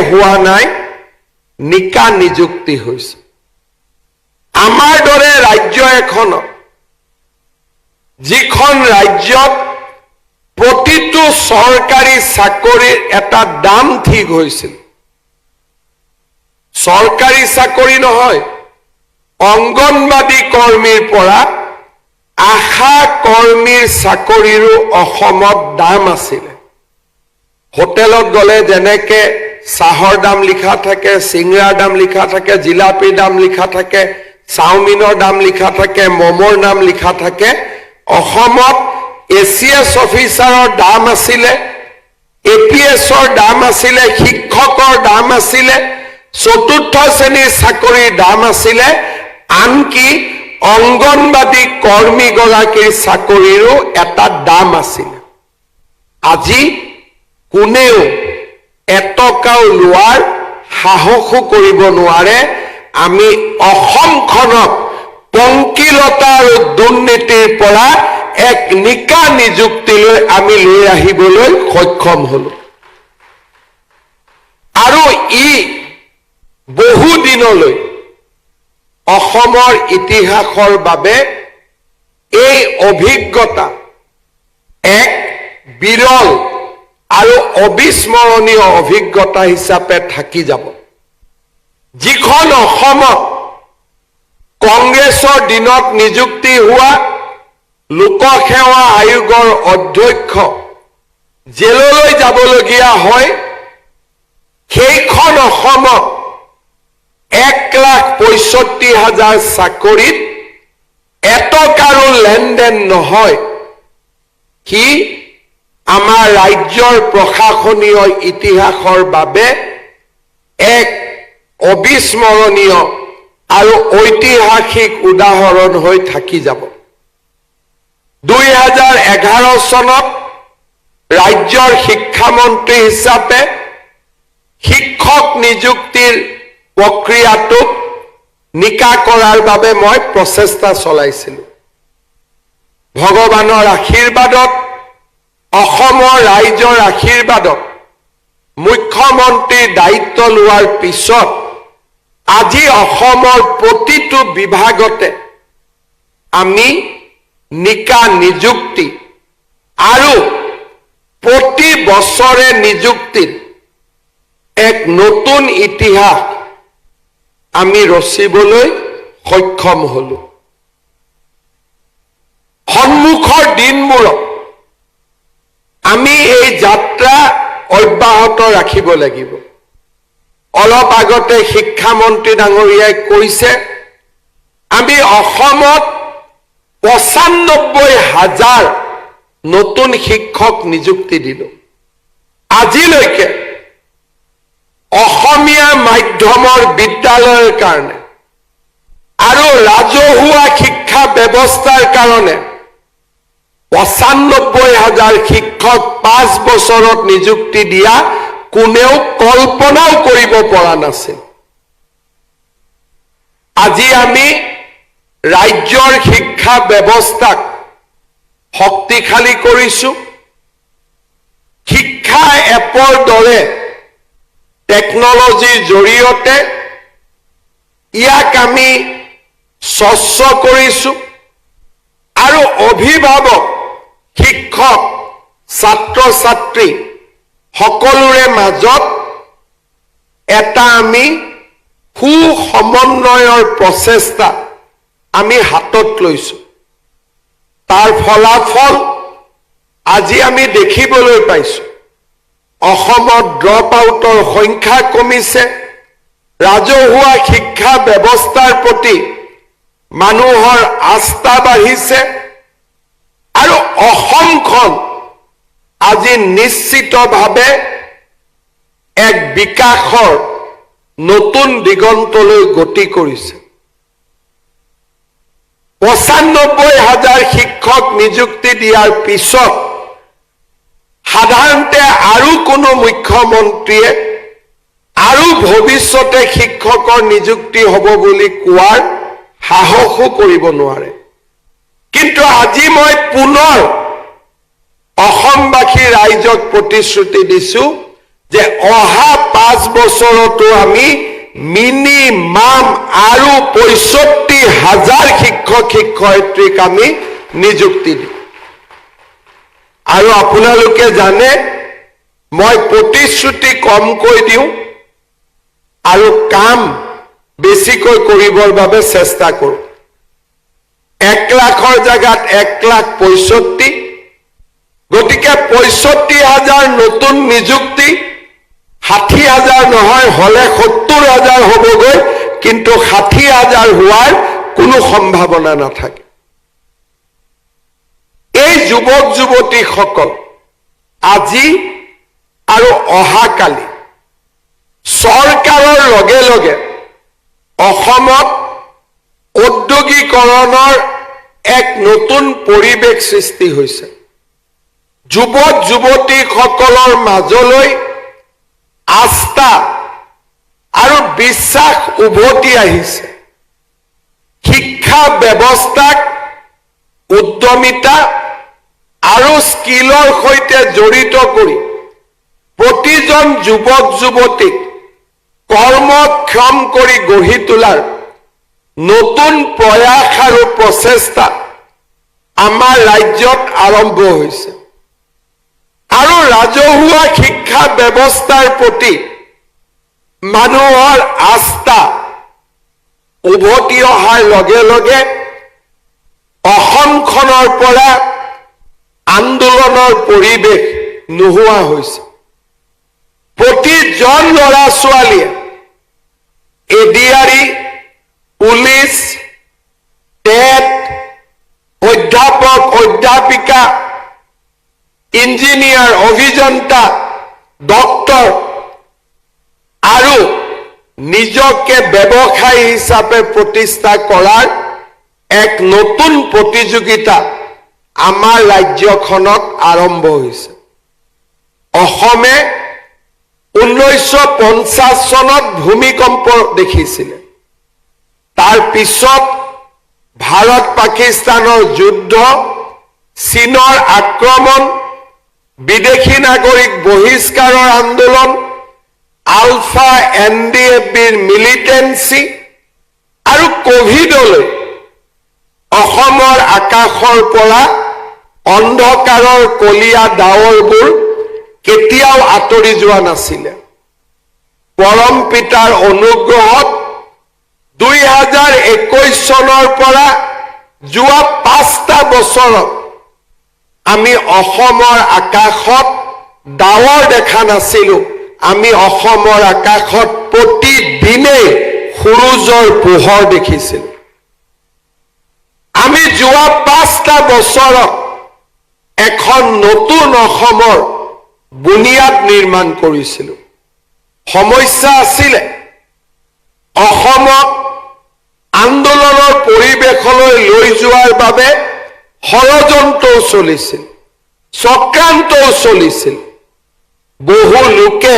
হোৱা নাই, নিকা নিযুক্তি হৈছে। আমাৰ দৰে ৰাজ্য এখনত, যিখন ৰাজ্যত প্ৰতিটো চৰকাৰী চাকৰিৰ এটা দাম ঠিক হৈছিল, চৰকাৰী চাকৰি নহয়, অংগনবাদী কৰ্মীৰ পৰা আশা কৰ্মীৰ চাকৰিৰো অসমত দাম আছিলে। হোটেলত গ'লে যেনেকে চাহৰ দাম লিখা থাকে, চিংৰাৰ দাম লিখা থাকে, জিলাপিৰ দাম লিখা থাকে, চাওমিনৰ দাম লিখা থাকে, মমোৰ দাম লিখা থাকে, অসমত এচিএছ অফিচাৰৰ দাম আছিলে, এপিএছৰ দাম আছিলে, শিক্ষকৰ দাম আছিলে, চতুৰ্থ শ্ৰেণীৰ চাকৰিৰ দাম আছিলে, আনকি অংগনবাদী কৰ্মীগৰাকীৰ চাকৰিৰো এটা দাম আছিলে। আজি কোনেও এটকাও লোৱাৰ সাহসো কৰিব নোৱাৰে। আমি অসমখনক পংকিলতা আৰু দুৰ্নীতিৰ পৰা এক নিকা নিযুক্তিলৈ আমি লৈ আহিবলৈ সক্ষম হলো। আৰু ই বহু দিনলৈ অসমৰ ইতিহাসৰ বাবে এই অভিজ্ঞতা এক বিৰল আৰু অবিস্মৰণীয় অভিজ্ঞতা হিচাপে থাকি যাব। যিখন অসমত কংগ্ৰেছৰ দিনত নিযুক্তি হোৱা লোকসেৱা আয়োগৰ অধ্যক্ষ জেললৈ যাবলগীয়া হয়, সেইখন অসমত 1,65,000 চাকৰিত এটকাৰো লেনদেন নহয়, সি আমাৰ ৰাজ্যৰ প্ৰশাসনীয় ইতিহাসৰ বাবে এক অবিস্মৰণীয় আৰু ঐতিহাসিক উদাহৰণ হৈ থাকি যাব। 2011 চনত ৰাজ্যৰ শিক্ষামন্ত্ৰী হিচাপে শিক্ষক নিযুক্তিৰ প্ৰক্ৰিয়াটোক নিকা কৰাৰ বাবে মই প্ৰচেষ্টা চলাইছিলো। ভগৱানৰ আশীৰ্বাদত, অসমৰ ৰাইজৰ আশীৰ্বাদত মুখ্যমন্ত্ৰীৰ দায়িত্ব লোৱাৰ পিছত আজি অসমৰ প্ৰতিটো বিভাগতে আমি নিকা নিযুক্তি আৰু প্ৰতি বছৰে নিযুক্তিত এক নতুন ইতিহাস আমি ৰচিবলৈ সক্ষম হলো। সন্মুখৰ দিনবোৰত আমি এই যাত্ৰা অব্যাহত ৰাখিব লাগিব। অলপ আগতে শিক্ষামন্ত্ৰী ডাঙৰীয়াই কৈছে, আমি অসমত 95,000 নতুন শিক্ষক নিযুক্তি দিলো। আজিলৈকে অসমীয়া মাধ্যমৰ বিদ্যালয়ৰ কাৰণে আৰু ৰাজহুৱা শিক্ষা ব্যৱস্থাৰ কাৰণে 95,000 শিক্ষক 5 বছৰত নিযুক্তি দিয়া কোনেও কল্পনাও কৰিব পৰা নাছিল। আজি আমি ৰাজ্যৰ শিক্ষা ব্যৱস্থাক শক্তিশালী কৰিছো। শিক্ষা এপৰ দৰে টেকনলজিৰ জৰিয়তে ইয়াক আমি স্বচ্ছ কৰিছো আৰু অভিভাৱক, শিক্ষক, ছাত্ৰ ছাত্ৰী সকলোৰে মাজত এটা আমি সুসমন্বয়ৰ প্ৰচেষ্টা আমি হাতত লৈছো। তাৰ ফলাফল আজি আমি দেখিবলৈ পাইছো। অসমত ড্ৰপ আউটৰ সংখ্যা কমিছে, ৰাজহুৱা শিক্ষা ব্যৱস্থাৰ প্ৰতি মানুহৰ আস্থা বাঢ়িছে আৰু অসমখন আজি নিশ্চিতভাৱে এক বিকাশৰ নতুন দিগন্তলৈ গতি কৰিছে। 95,000 শিক্ষক নিযুক্তি দিয়াৰ পিছত সাধাৰণতে আৰু কোনো মুখ্যমন্ত্ৰীয়ে আৰু ভৱিষ্যতে শিক্ষকৰ নিযুক্তি হ'ব বুলি কোৱাৰ সাহসো কৰিব নোৱাৰে। কিন্তু আজি মই পুনৰ অসমবাসী ৰাইজক প্ৰতিশ্ৰুতি দিছো, যে অহা 5 বছৰতো আমি মিনিমাম আৰু 65,000 শিক্ষক শিক্ষয়িত্ৰীক আমি নিযুক্তি দিম। আৰু আপোনালোকে জানে মই প্ৰতিশ্ৰুতি কমকৈ দিওঁ আৰু কাম বেছিকৈ কৰিবৰ বাবে চেষ্টা কৰোঁ। 1 লাখৰ জাগাত 1,65,000, গতিকে 65,000 নতুন নিযুক্তি, 60,000 নহয় হলে 70,000 হ'বগৈ, কিন্তু 60,000 হোৱাৰ কোনো সম্ভাৱনা নাথাকে। এই যুৱক যুৱতীসকল আজি আৰু অহাকালি চৰকাৰৰ লগে লগে অসমত ঔদ্যোগিকৰণৰ এক নতুন পৰিৱেশ সৃষ্টি হৈছে। যুৱক যুৱতীসকলৰ মাজলৈ আস্থা আৰু বিশ্বাস উভতি আহিছে। শিক্ষা ব্যৱস্থাক উদ্যমিতা আৰু স্কিলৰ সৈতে জড়িত কৰি প্ৰতিজন যুৱক যুৱতীক কৰ্মক্ষম কৰি গঢ়ি তোলাৰ নতুন প্ৰয়াস আৰু প্ৰচেষ্টা আমাৰ ৰাজ্যত আৰম্ভ হৈছে। আৰু ৰাজহুৱা শিক্ষা ব্যৱস্থাৰ প্ৰতি মানুহৰ আস্থা উভতি অহাৰ লগে লগে অসমখনৰ পৰা আন্দোলনৰ পৰিৱেশ নোহোৱা হৈছে। প্ৰতিজন ল'ৰা ছোৱালীয়ে এডিআৰই, পুলিচ, টেট, অধ্যাপক অধ্যাপিকা, ইঞ্জিনিয়াৰ, অভিযন্তা, ডক্তৰ আৰু নিজকে ব্যৱসায়ী হিচাপে প্ৰতিষ্ঠা কৰাৰ এক নতুন প্ৰতিযোগিতা আমাৰ ৰাজ্যখনত আৰম্ভ হৈছে। অসমে 1950 চনত ভূমিকম্প দেখিছিলে। তাৰ পিছত ভাৰত পাকিস্তানৰ যুদ্ধ, চীনৰ আক্ৰমণ, বিদেশী নাগৰিক বহিষ্কাৰৰ আন্দোলন, আলফা NDFBৰ মিলিটেন্সি আৰু কোভিডলৈ অসমৰ আকাশৰ পৰা অন্ধকাৰৰ কলীয়া ডাৱৰবোৰ কেতিয়াও আঁতৰি যোৱা নাছিলে। পৰম পিতাৰ অনুগ্ৰহত 2021 চনৰ পৰা যোৱা 5টা বছৰত আমি অসমৰ আকাশত ডাৱৰ দেখা নাছিলো। আমি অসমৰ আকাশত প্ৰতিদিনে সূৰুজৰ পোহৰ দেখিছিলো। আমি যোৱা 5টা বছৰত এখন নতুন অসমৰ বুনিয়াদ নিৰ্মাণ কৰিছিলো। সমস্যা আছিলে, অসমক আন্দোলনৰ পৰিৱেশলৈ লৈ যোৱাৰ বাবে ষড়যন্ত্ৰও চলিছিল, চক্ৰান্তও চলিছিল। বহু লোকে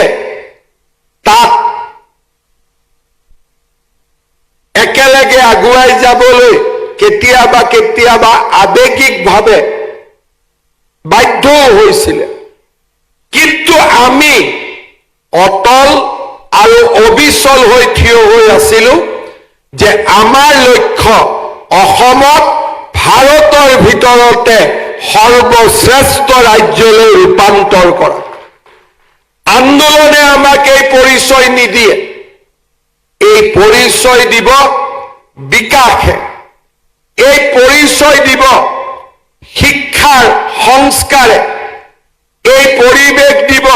তাত একেলগে আগুৱাই যাবলৈ কেতিয়াবা কেতিয়াবা আৱেগিকভাৱে বাধ্যও হৈছিলে। কিন্তু আমি অটল আৰু অবিচল হৈ থিয় হৈ আছিলো যে আমাৰ লক্ষ্য অসমক ভাৰতৰ ভিতৰতে সৰ্বশ্ৰেষ্ঠ ৰাজ্যলৈ ৰূপান্তৰ কৰা। আন্দোলনে আমাক এই পৰিচয় নিদিয়ে, এই পৰিচয় দিব বিকাশে, এই পৰিচয় দিব শিক্ষাৰ সংস্কাৰে, এই পৰিৱেশ দিব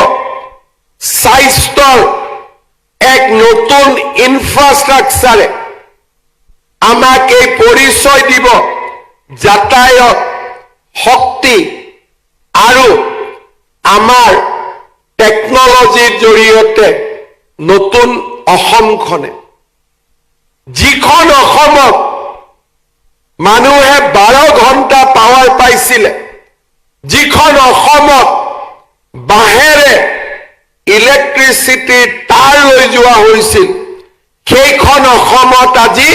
স্বাস্থ্যৰ এক নতুন ইনফ্ৰাষ্ট্ৰাকচাৰে, আমাক এই পৰিচয় দিব যাতায়াত, শক্তি আৰু আমাৰ টেকনলজিৰ জৰিয়তে নতুন অসমখনে, যিখন অসমত মানুহে 12 ঘণ্টা পাৱাৰ পাইছিলে, যিখন অসমত বাঁহেৰে ইলেক্ট্ৰিচিটিৰ তাৰ লৈ যোৱা হৈছিল, সেইখন অসমত আজি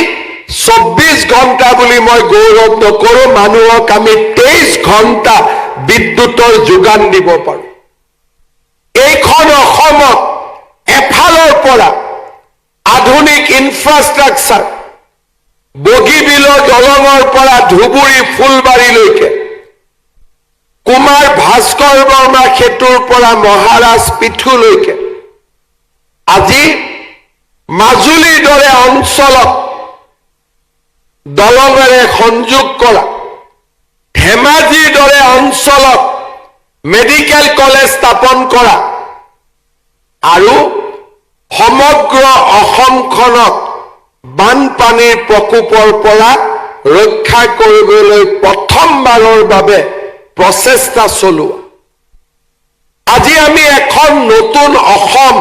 24 ঘণ্টা বুলি মই গৌৰৱ নকৰো, মানুহক আমি 23 ঘণ্টা বিদ্যুতৰ যোগান দিব পাৰো। এইখন অসমত এফালৰ পৰা আধুনিক ইনফ্ৰাষ্ট্ৰাকচাৰ বগীবিলৰ দলঙৰ পৰা ধুবুৰী ফুলবাৰীলৈকে কুমাৰ ভাস্কৰ বৰ্মা সেতুৰ পৰা মহাৰাজ পিঠুলৈকে আজি মাজুলীৰ দৰে অঞ্চলত দলঙেৰে সংযোগ কৰা ধেমাজিৰ দৰে অঞ্চলত মেডিকেল কলেজ স্থাপন কৰা আৰু সমগ্ৰ অসমখনক বানপানীৰ প্ৰকোপৰ পৰা ৰক্ষা কৰিবলৈ প্ৰথমবাৰৰ বাবে প্ৰচেষ্টা চলোৱা আজি আমি এখন নতুন অসম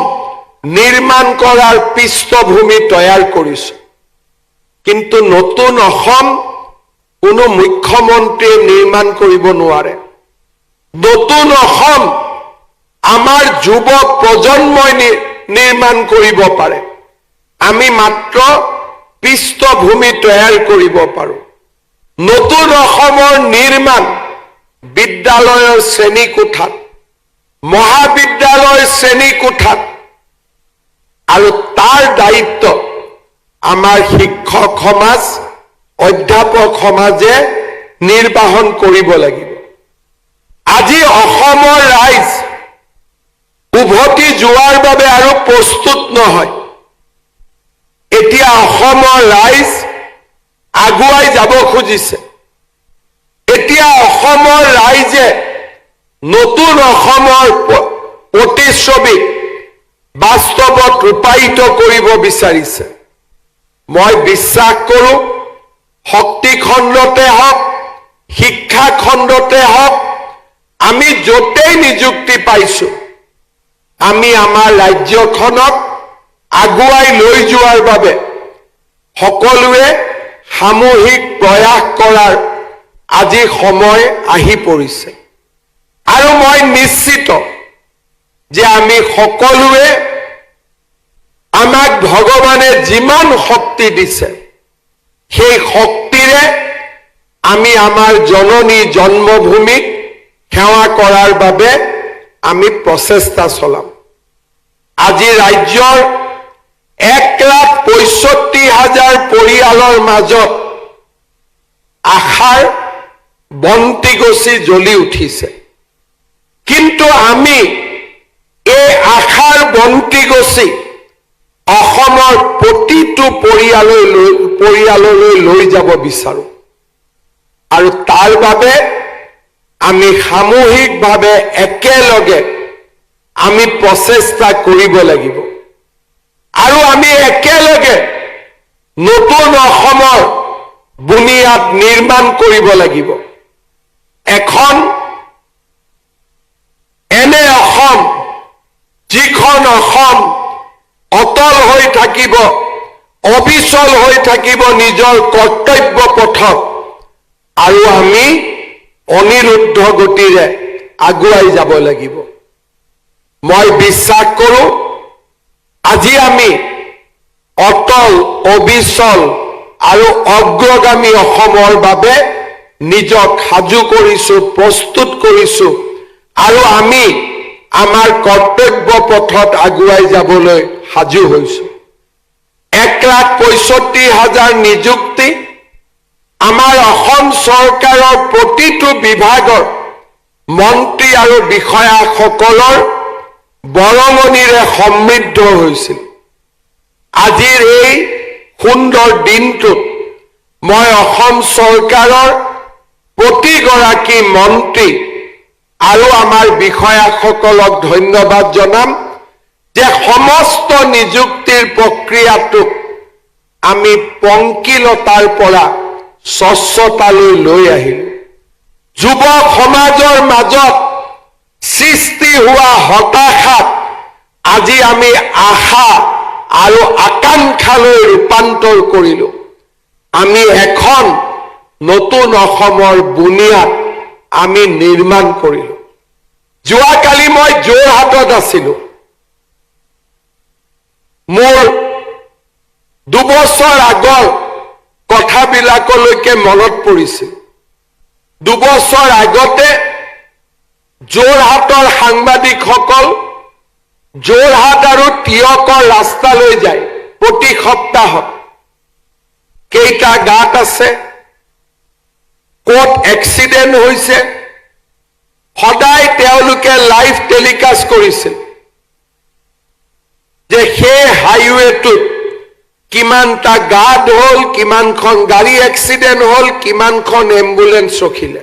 নিৰ্মাণ কৰাৰ পৃষ্ঠভূমি তৈয়াৰ কৰিছোঁ কিন্তু নতুন অসম কোনো মুখ্যমন্ত্ৰীয়ে নিৰ্মাণ কৰিব নোৱাৰে নতুন অসম আমাৰ যুৱ প্ৰজন্মই নিৰ্মাণ কৰিব পাৰে আমি মাত্ৰ পৃষ্ঠভূমি তৈয়াৰ কৰিব পাৰোঁ নতুন অসমৰ নিৰ্মাণ বিদ্যালয়ৰ শ্ৰেণীকোঠাত মহাবিদ্যালয়ৰ শ্ৰেণীকোঠাত আৰু তাৰ দায়িত্ব আমাৰ শিক্ষক সমাজ অধ্যাপক সমাজে নিৰ্বাহন কৰিব লাগিব আজি অসমৰ ৰাইজ উভতি যোৱাৰ বাবে আৰু প্ৰস্তুত নহয় এতিয়া অসমৰ ৰাইজ আগুৱাই যাব খুজিছে এতিয়া অসমৰ ৰাইজে নতুন অসমৰ প্ৰতিচ্ছবি বাস্তৱত ৰূপায়িত কৰিব বিচাৰিছে মই বিশ্বাস কৰোঁ শক্তি খণ্ডতে হওক শিক্ষা খণ্ডতে হওক আমি য'তেই নিযুক্তি পাইছোঁ আমি আমাৰ ৰাজ্যখনক আগুৱাই লৈ যোৱাৰ বাবে সকলোৱে সামূহিক প্ৰয়াস কৰাৰ আজি সময় আহি পৰিছে আৰু মই নিশ্চিত যে আমি সকলোৱে আমাক ভগৱানে যিমান শক্তি দিছে সেই শক্তিৰে আমি আমাৰ জননী জন্মভূমিক সেৱা কৰাৰ বাবে আমি প্ৰচেষ্টা চলাম আজি ৰাজ্যৰ 1,65,000 পৰিয়ালৰ মাজত আশাৰ বন্তি গছি জ্বলি উঠিছে কিন্তু আমি এই আশাৰ বন্তি গছি অসমৰ প্ৰতিটো পৰিয়াললৈ লৈ যাব বিচাৰোঁ আৰু তাৰ বাবে আমি সামূহিকভাৱে একেলগে আমি প্ৰচেষ্টা কৰিব লাগিব আৰু আমি একেলগে নতুন অসমৰ বুনিয়াদ নিৰ্মাণ কৰিব লাগিব এখন এনে অসম যিখন অসম অটল হৈ থাকিব অবিচল হৈ থাকিব নিজৰ কৰ্তব্য পথত আৰু আমি অনিৰুদ্ধ গতিৰে আগুৱাই যাব লাগিব মই বিশ্বাস কৰোঁ আজি আমি অটল অবিচল আৰু অগ্ৰগামী অসমৰ বাবে নিজক সাজু কৰিছোঁ প্ৰস্তুত কৰিছোঁ আৰু আমি আমাৰ কৰ্তব্য পথত আগুৱাই যাবলৈ সাজু হৈছোঁ 1,65,000 নিযুক্তি আমাৰ অসম চৰকাৰৰ প্ৰতিটো বিভাগৰ মন্ত্ৰী আৰু বিষয়াসকলৰ বৰঙণিৰে সমৃদ্ধ হৈছিল আজিৰ এই সুন্দৰ দিনটোত মই অসম চৰকাৰৰ প্ৰতিগৰাকী মন্ত্ৰী আৰু আমাৰ বিষয়াসকলক ধন্যবাদ জনাম যে সমস্ত নিযুক্তিৰ প্ৰক্ৰিয়াটোক আমি পংকিলতাৰ পৰা স্বচ্ছতালৈ লৈ আহিলোঁ যুৱ সমাজৰ মাজত সৃষ্টি হোৱা হতাশাক আজি আমি আশা আৰু আকাংক্ষালৈ ৰূপান্তৰ কৰিলোঁ আমি এখন নতুন অসমৰ বুনিয়াদ আমি নিৰ্মাণ কৰিলোঁ যোৱাকালি মই যোৰহাটত আছিলোঁ মোৰ 2 বছৰ আগৰ কথাবিলাকলৈকে মনত পৰিছিল 2 বছৰ আগতে যোৰহাটৰ সাংবাদিকসকল যোৰহাট আৰু তিয়কৰ ৰাস্তালৈ যায় প্ৰতি সপ্তাহত কেইটা গাঁত আছে, ক'ত এক্সিডেণ্ট হৈছে, সদায় তেওঁলোকে লাইভ টেলিকাষ্ট কৰিছিল যে সেই হাইৱেটোত কিমানটা গাঁত হ'ল, কিমানখন গাড়ী এক্সিডেণ্ট হ'ল, কিমানখন এম্বুলেন্স ৰখিলে।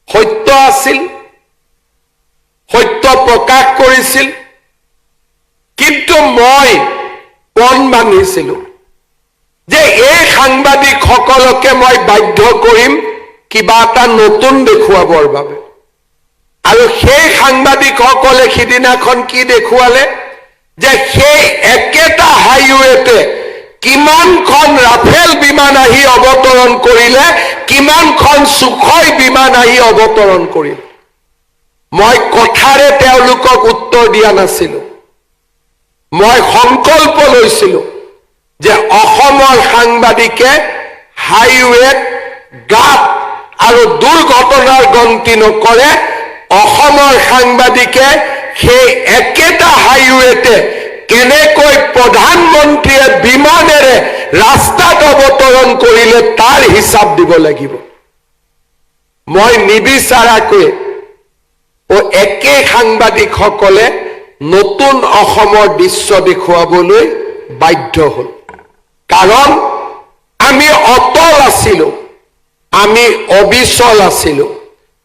সত্য আছিল, সত্য প্ৰকাশ কৰিছিল, কিন্তু মই পণ বান্ধিছিলো যে এই সাংবাদিকসকলকে মই বাধ্য কৰিম কিবা এটা নতুন দেখুৱাবৰ বাবে। আৰু সেই সাংবাদিকসকলে সিদিনাখন কি দেখুৱালে যে সেই একেটা হাইৱেতে কিমানখন ৰাফেল বিমান আহি অৱতৰণ কৰিলে, কিমানখন সুখয় বিমান আহি অৱতৰণ কৰিলে। মই কথাৰে তেওঁলোকক উত্তৰ দিয়া নাছিলো, মই সংকল্প লৈছিলো যে অসমৰ সাংবাদিকে হাইৱেত গাত আৰু দুৰ্ঘটনাৰ গন্তি নকৰে, অসমৰ সাংবাদিকে সেই একেটা হাইৱেতে কেনেকৈ প্ৰধানমন্ত্ৰীয়ে বিমানেৰে ৰাস্তাত অৱতৰণ কৰিলে তাৰ হিচাপ দিব লাগিব। মই নিবিচাৰাকৈ একে সাংবাদিকসকলে নতুন অসমৰ দৃশ্য দেখুৱাবলৈ বাধ্য হ'ল। কাৰণ আমি অটল আছিলো, আমি অবিচল আছিলো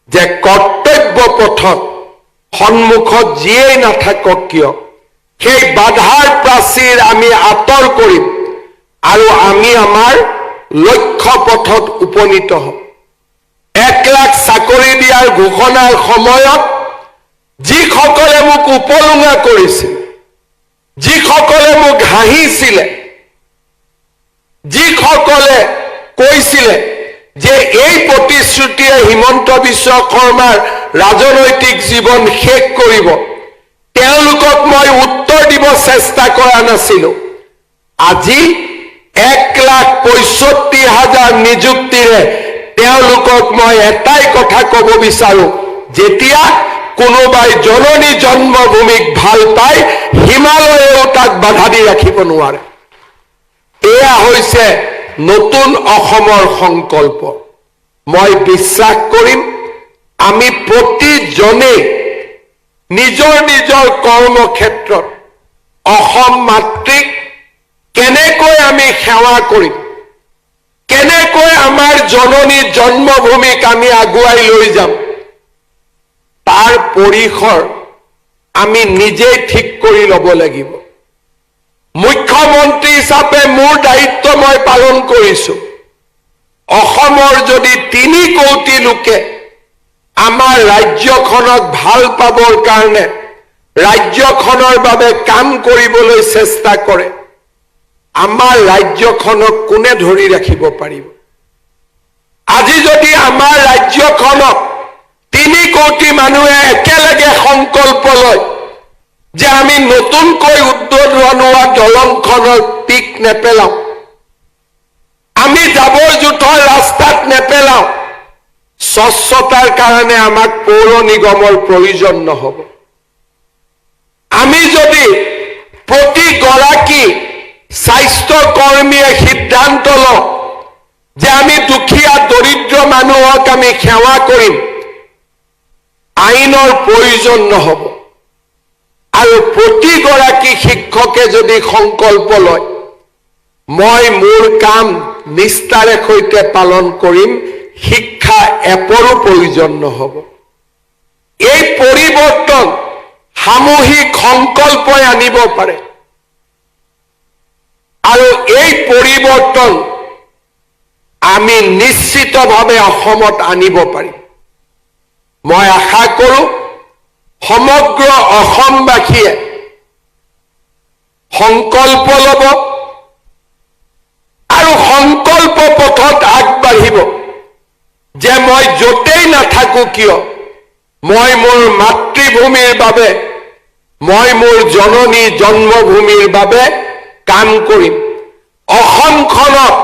যে কৰ্তব্য পথত সন্মুখত যিয়েই নাথাকক কিয় সেই বাধাৰ প্ৰাচীৰ আমি আঁতৰ কৰিম আৰু আমি আমাৰ লক্ষ্য পথত উপনীত হ'ম। 1 লাখ চাকৰি দিয়াৰ ঘোষণাৰ সময়ত যিসকলে মোক উপলুঙা কৰিছিল, যিসকলে মোক হাঁহিছিলে, যিসকলে কৈছিলে যে এই প্ৰতিশ্ৰুতিয়ে হিমন্ত বিশ্ব শৰ্মাৰ ৰাজনৈতিক জীৱন শেষ কৰিব, তেওঁলোকক মই উত্তৰ দিব চেষ্টা কৰা নাছিলো। আজি 1,65,000 নিযুক্তিৰে তেওঁলোকক মই এটাই কথা ক'ব বিচাৰো, যেতিয়া কোনোবাই জননী জন্মভূমিক ভাল পায়, হিমালয়েও তাক বাধা দি ৰাখিব নোৱাৰে। এয়া হৈছে নতুন অসমৰ সংকল্প। মই বিশ্বাস কৰিম আমি প্ৰতিজনেই নিজৰ নিজৰ কৰ্মক্ষেত্ৰত অসম মাতৃক কেনেকৈ আমি সেৱা কৰিম, কেনেকৈ আমাৰ জননী জন্মভূমিক আমি আগুৱাই লৈ যাম, তাৰ পৰিসৰ আমি নিজেই ঠিক কৰি ল'ব লাগিব। মুখ্যমন্ত্ৰী হিচাপে মোৰ দায়িত্ব মই পালন কৰিছো। অসমৰ যদি 3 কোটি লোকে আমাৰ ৰাজ্যখনক ভাল পাবৰ কাৰণে ৰাজ্যখনৰ বাবে কাম কৰিবলৈ চেষ্টা কৰে, আমাৰ ৰাজ্যখনক কোনে ধৰি ৰাখিব পাৰিব? আজি যদি আমাৰ ৰাজ্যখনক 3 কোটি মানুহে একেলগে সংকল্প লয় যে আমি নতুনকৈ উদ্বোধন হোৱা দলংখনৰ পিক নেপেলাওঁ, আমি জাবৰ জোঁথৰ ৰাস্তাত নেপেলাওঁ, স্বচ্ছতাৰ কাৰণে আমাক পৌৰ নিগমৰ প্ৰয়োজন নহ'ব। আমি যদি প্ৰতিগৰাকী স্বাস্থ্য কৰ্মীয়ে সিদ্ধান্ত লওঁ যে আমি দুখীয়া দৰিদ্ৰ মানুহক আমি সেৱা কৰিম, আইনৰ প্ৰয়োজন নহ'ব। আৰু প্ৰতিগৰাকী শিক্ষকে যদি সংকল্প লয় মই মোৰ কাম নিষ্ঠাৰে সৈতে পালন কৰিম, শিক্ষা এপৰো প্ৰয়োজন নহ'ব। এই পৰিৱৰ্তন সামূহিক সংকল্পই আনিব পাৰে আৰু এই পৰিৱৰ্তন আমি নিশ্চিতভাৱে অসমত আনিব পাৰিম। মই আশা কৰোঁ সমগ্ৰ অসমবাসীয়ে সংকল্প ল'ব আৰু সংকল্প পথত আগবাঢ়িব যে মই য'তেই নাথাকো কিয় মই মোৰ মাতৃভূমিৰ বাবে, মই মোৰ জননী জন্মভূমিৰ বাবে কাম কৰিম। অসমখনক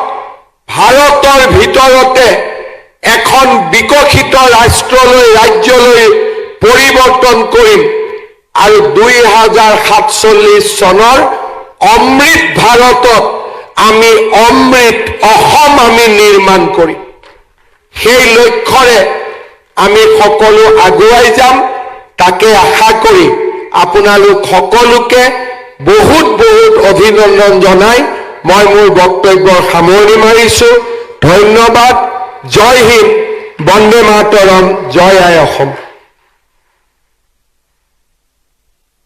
ভাৰতৰ ভিতৰতে এখন বিকশিত ৰাষ্ট্ৰলৈ, ৰাজ্যলৈ পৰিৱৰ্তন কৰিম। আৰু 2047 চনৰ অমৃত ভাৰতত আমি অমৃত অসম আমি নিৰ্মাণ কৰিম সেই লক্ষ্যৰে আমি সকলো আগুৱাই যাম তাকে আশা কৰি আপোনালোক সকলোকে বহুত বহুত অভিনন্দন জনাই মই মোৰ বক্তব্যৰ সামৰণি মাৰিছো ধন্যবাদ জয় হিন্দ বন্দে মাতৰম জয় আই অসম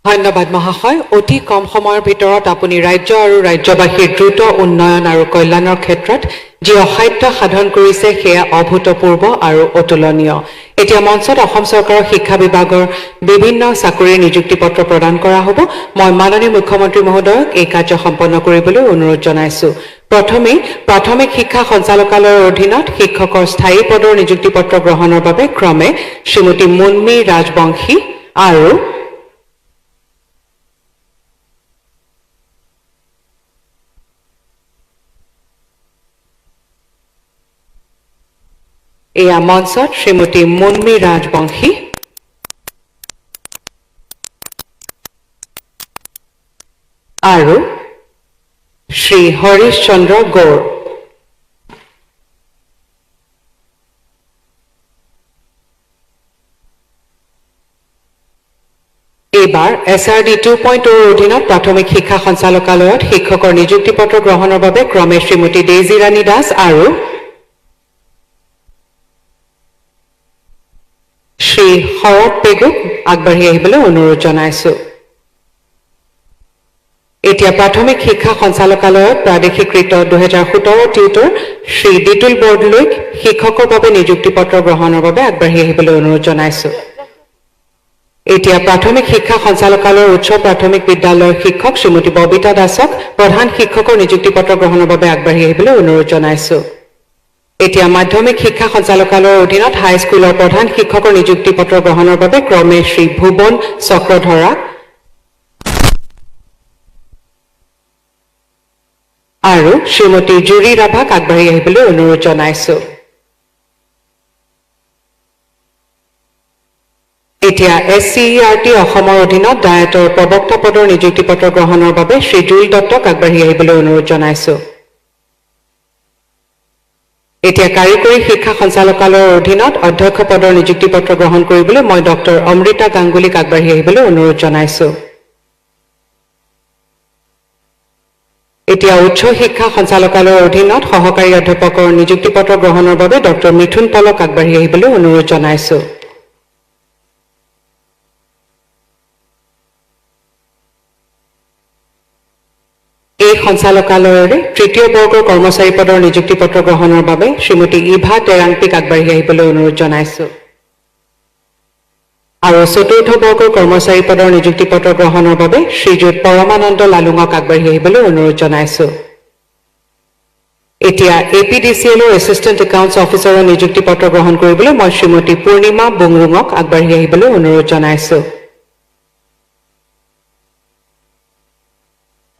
ধন্যবাদ মহাশয় অতি কম সময়ৰ ভিতৰত আপুনি ৰাজ্য আৰু ৰাজ্যবাসীৰ দ্ৰুত উন্নয়ন আৰু কল্যাণৰ ক্ষেত্ৰত যি অসাধ্য সাধন কৰিছে সেয়া অভূতপূৰ্ব আৰু অতুলনীয় এতিয়া মঞ্চত অসম চৰকাৰৰ শিক্ষা বিভাগৰ বিভিন্ন চাকৰিৰ নিযুক্তি পত্ৰ প্ৰদান কৰা হ'ব মই মাননীয় মুখ্যমন্ত্ৰী মহোদয়ক এই কাৰ্য সম্পন্ন কৰিবলৈ অনুৰোধ জনাইছো প্ৰথমে প্ৰাথমিক শিক্ষা সঞ্চালকালয়ৰ অধীনত শিক্ষকৰ স্থায়ী পদৰ নিযুক্তি পত্ৰ গ্ৰহণৰ বাবে ক্ৰমে শ্ৰীমতী মুন্মী ৰাজবংশী আৰু এয়া মঞ্চত শ্ৰীমতী মুন্মী ৰাজবংশী আৰু শ্ৰী হৰিশ চন্দ্ৰ গৌৰ এইবাৰ SRD 2.0 অধীনত প্ৰাথমিক শিক্ষা সঞ্চালকালয়ত শিক্ষকৰ নিযুক্তি পত্ৰ গ্ৰহণৰ বাবে ক্ৰমে শ্ৰীমতী ডেইজী ৰাণী দাস আৰু শ্ৰী শৰৎ পেগুক আগবাঢ়ি আহিবলৈ অনুৰোধ জনাইছো এতিয়া প্ৰাথমিক শিক্ষা সঞ্চালকালয়ত প্ৰাদেশিকৃত 2017 টিউটৰ শ্ৰী দিতুল বৰদলৈক শিক্ষকৰ বাবে নিযুক্তি পত্ৰ গ্ৰহণৰ বাবে আগবাঢ়ি আহিবলৈ অনুৰোধ জনাইছো এতিয়া প্ৰাথমিক শিক্ষা সঞ্চালকালয়ৰ উচ্চ প্ৰাথমিক বিদ্যালয়ৰ শিক্ষক শ্ৰীমতী ববিতা দাসক প্ৰধান শিক্ষকৰ নিযুক্তি পত্ৰ গ্ৰহণৰ বাবে আগবাঢ়ি আহিবলৈ অনুৰোধ জনাইছো এতিয়া মাধ্যমিক শিক্ষা সঞ্চালকালয়ৰ অধীনত হাইস্কুলৰ প্ৰধান শিক্ষকৰ নিযুক্তি পত্ৰ গ্ৰহণৰ বাবে ক্ৰমে শ্ৰী ভুৱন চক্ৰধৰা আৰু শ্ৰীমতী জুৰি ৰাভাক আগবাঢ়ি আহিবলৈ অনুৰোধ জনাইছো এতিয়া SCERT অসমৰ অধীনত ডায়েটৰ প্ৰবক্তা পদৰ নিযুক্তি পত্ৰ গ্ৰহণৰ বাবে শ্ৰী জুৰি দত্তক আগবাঢ়ি আহিবলৈ অনুৰোধ জনাইছো এতিয়া কাৰিকৰী শিক্ষা সঞ্চালকালয়ৰ অধীনত অধ্যক্ষ পদৰ নিযুক্তি পত্ৰ গ্ৰহণ কৰিবলৈ মই ডক্টৰ অমৃতা গাংগুলীক আগবাঢ়ি আহিবলৈ অনুৰোধ জনাইছো এতিয়া উচ্চ শিক্ষা সঞ্চালকালয়ৰ অধীনত সহকাৰী অধ্যাপকৰ নিযুক্তি পত্ৰ গ্ৰহণৰ বাবে ডক্টৰ মিথুন পলক আগবাঢ়ি আহিবলৈ অনুৰোধ জনাইছো এই সঞ্চালকালয়ৰে তৃতীয় বৰ্গৰ কৰ্মচাৰী পদৰ নিযুক্তি পত্ৰ গ্ৰহণৰ বাবে শ্ৰীমতী ইভা টেৰাংপিক আগবাঢ়ি আহিবলৈ অনুৰোধ জনাইছো আৰু চতুৰ্থ বৰ্গৰ কৰ্মচাৰী পদৰ নিযুক্তি পত্ৰ গ্ৰহণৰ বাবে শ্ৰীযুত পৰমানন্দ লালুঙক আগবাঢ়ি আহিবলৈ অনুৰোধ জনাইছো এতিয়া APDCLৰ এছিষ্টেণ্ট একাউণ্টছ অফিচাৰৰ নিযুক্তি পত্ৰ গ্ৰহণ কৰিবলৈ মই শ্ৰীমতী পূৰ্ণিমা বুংৰুঙক আগবাঢ়ি আহিবলৈ অনুৰোধ জনাইছো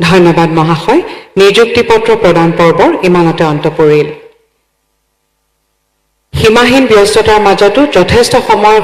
ধন্যবাদ মহাশয় নিযুক্তি পত্ৰ প্ৰদান পৰ্বৰ ইমানতে অন্ত পৰিল সীমাহীন ব্যস্ততাৰ মাজতো যথেষ্ট সময়ৰ